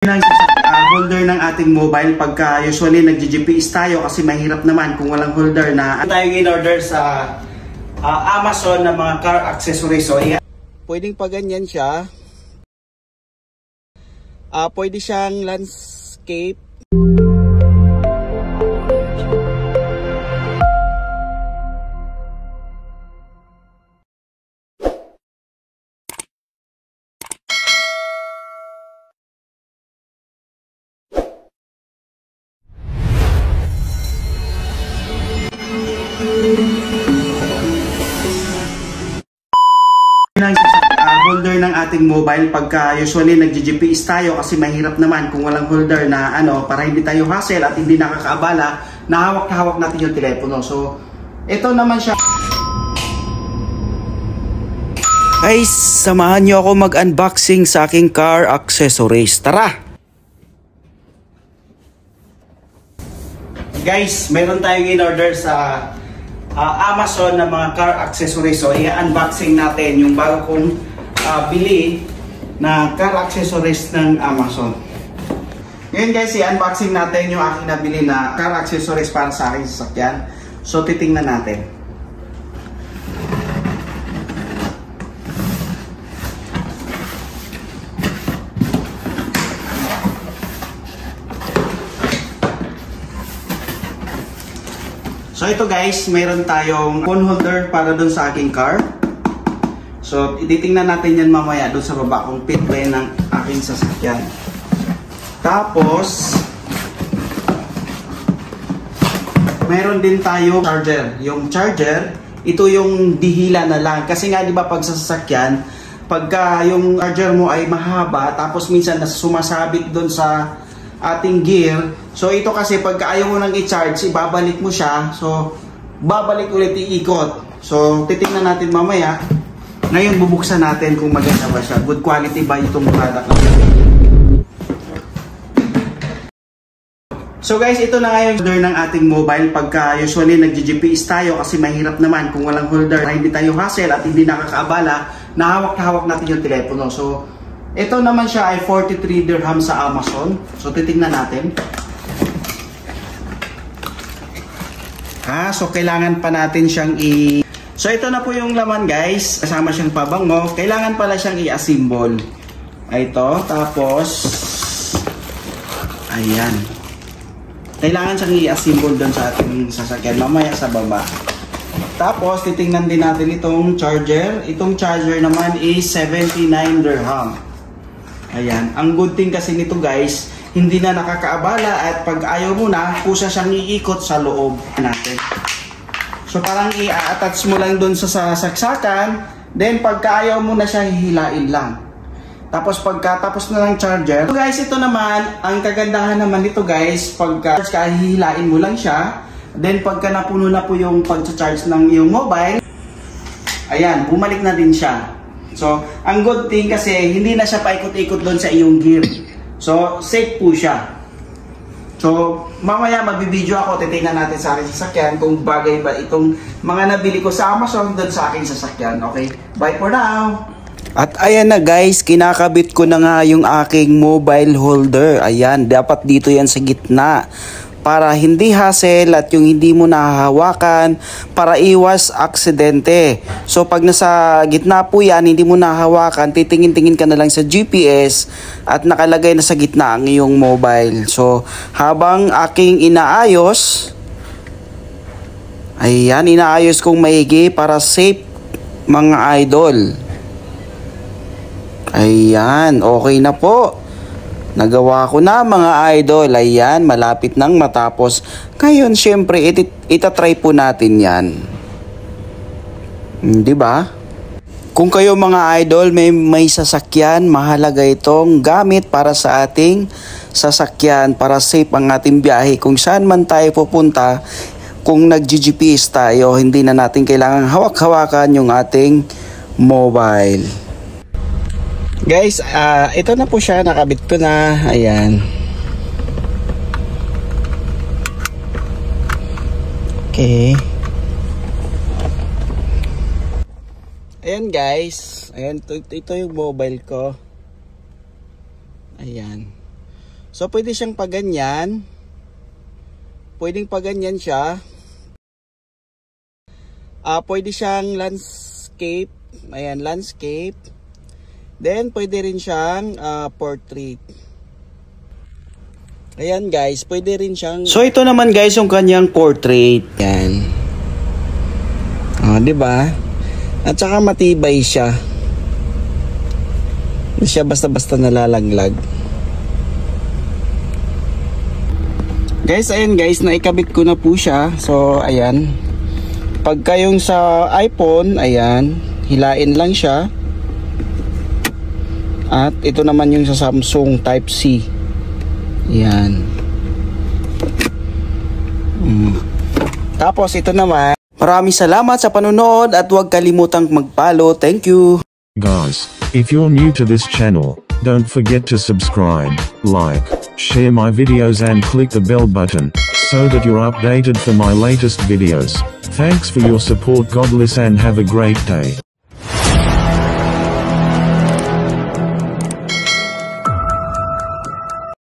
Holder ng ating mobile pagka usually nag-GPS tayo kasi mahirap naman kung walang holder na tayo in-order sa Amazon na mga car accessories. So, pwedeng pa ganyan siya. Pwede siyang landscape. Holder ng ating mobile pagka usually nag-GPS tayo kasi mahirap naman kung walang holder na para hindi tayo hassle at hindi nakakaabala na hawak natin yung telepono. So ito naman siya. Guys, samahan nyo ako mag-unboxing sa aking car accessories. Tara! Guys, meron tayong in-order sa Amazon na mga car accessories. So i-unboxing natin yung bago kong bili na car accessories ng Amazon. Ngayon guys, i-unboxing natin yung aking nabili na car accessories para sa aking sasakyan. So titingnan natin. So ito guys, mayroon tayong phone holder para dun sa aking car. So ititingnan natin yan mamaya dun sa baba kung fit ba yan ng aking sasakyan. Tapos mayroon din tayo charger. Yung charger, ito yung dihila na lang. Kasi nga di ba pag sa sasakyan, pagka yung charger mo ay mahaba, tapos minsan sumasabit dun sa ating gear. So ito kasi pagka ayaw mo nang i-charge, ibabalik mo siya. So babalik ulit iikot. So titingnan natin mamaya. Ngayon bubuksan natin kung maganda ba siya. Good quality ba itong product natin. So guys, ito na ngayon holder ng ating mobile pagka usually nag-GPS tayo kasi mahirap naman kung walang holder. Hindi tayo hassle at hindi nakakaabala na hawak natin yung telepono. So ito naman siya ay 43 dirham sa Amazon. So titingnan natin. So kailangan pa natin siyang So ito na po yung laman guys. Kasama siyang pabango. Kailangan pala siyang i-assemble. Ito. Tapos ayan. Kailangan siyang i-assemble doon sa ating sasakyan mamaya sa baba. Tapos titingnan din natin itong charger. Itong charger naman is 79 dirham. Ayan. Ang good thing kasi nito guys, hindi na nakakaabala at pag ayaw mo na, kusa siyang iikot sa loob natin. So parang i-attach mo lang doon sa saksakan, then pagka ayaw mo na siya, hihilain lang. Tapos pagkatapos na lang charger. So guys, ito naman, ang kagandahan naman nito guys, pagka hihilain mo lang siya, then pagka napuno na po yung pag-charge ng iyong mobile, ayan, bumalik na din siya. So, ang good thing kasi hindi na siya paikot-ikot doon sa iyong gear. So, safe po siya. So, mamaya magbibideo ako, titingnan natin sa aking sasakyan kung bagay ba itong mga nabili ko sa Amazon doon sa aking sasakyan. Okay, bye for now! At ayan na guys, kinakabit ko na nga yung aking mobile holder. Ayan, dapat dito yan sa gitna. Para hindi hassle at yung hindi mo nahahawakan para iwas aksidente. So pag nasa gitna po yan, hindi mo nahahawakan, titingin-tingin ka na lang sa GPS at nakalagay na sa gitna ang iyong mobile. So habang aking inaayos, ayan, inaayos kong maigi para safe mga idol. Ayan, okay na po. Nagawa ko na mga idol. Ayan, malapit nang matapos. Ngayon, syempre, itatry po natin yan. Diba? Kung kayo mga idol may sasakyan, mahalaga itong gamit para sa ating sasakyan para safe ang ating biyahe. Kung saan man tayo pupunta, kung nag-GPS tayo, hindi na natin kailangan hawak-hawakan yung ating mobile. Guys, ito na po siya, nakabit ko na. Ayan. Okay. Ayan guys. Ayan, ito yung mobile ko. Ayan. So pwede siyang paganyan. Pwedeng paganyan siya. Pwede siyang landscape. Ayan, landscape. Then pwede rin siyang portrait. Ayan guys, pwede rin siyang... So ito naman guys yung kanyang portrait. Yan. Di ba? At saka matibay siya. Hindi siya basta-basta nalalaglag. Guys, ayan guys, naikabit ko na po siya. So, ayan. Pagka yung sa iPhone, ayan, hilain lang siya. At ito naman yung sa Samsung Type-C. Ayan. Tapos ito naman. Maraming salamat sa panonood at huwag kalimutang mag-follow. Thank you. Guys, if you're new to this channel, don't forget to subscribe, like, share my videos and click the bell button, so that you're updated for my latest videos. Thanks for your support. God bless and have a great day.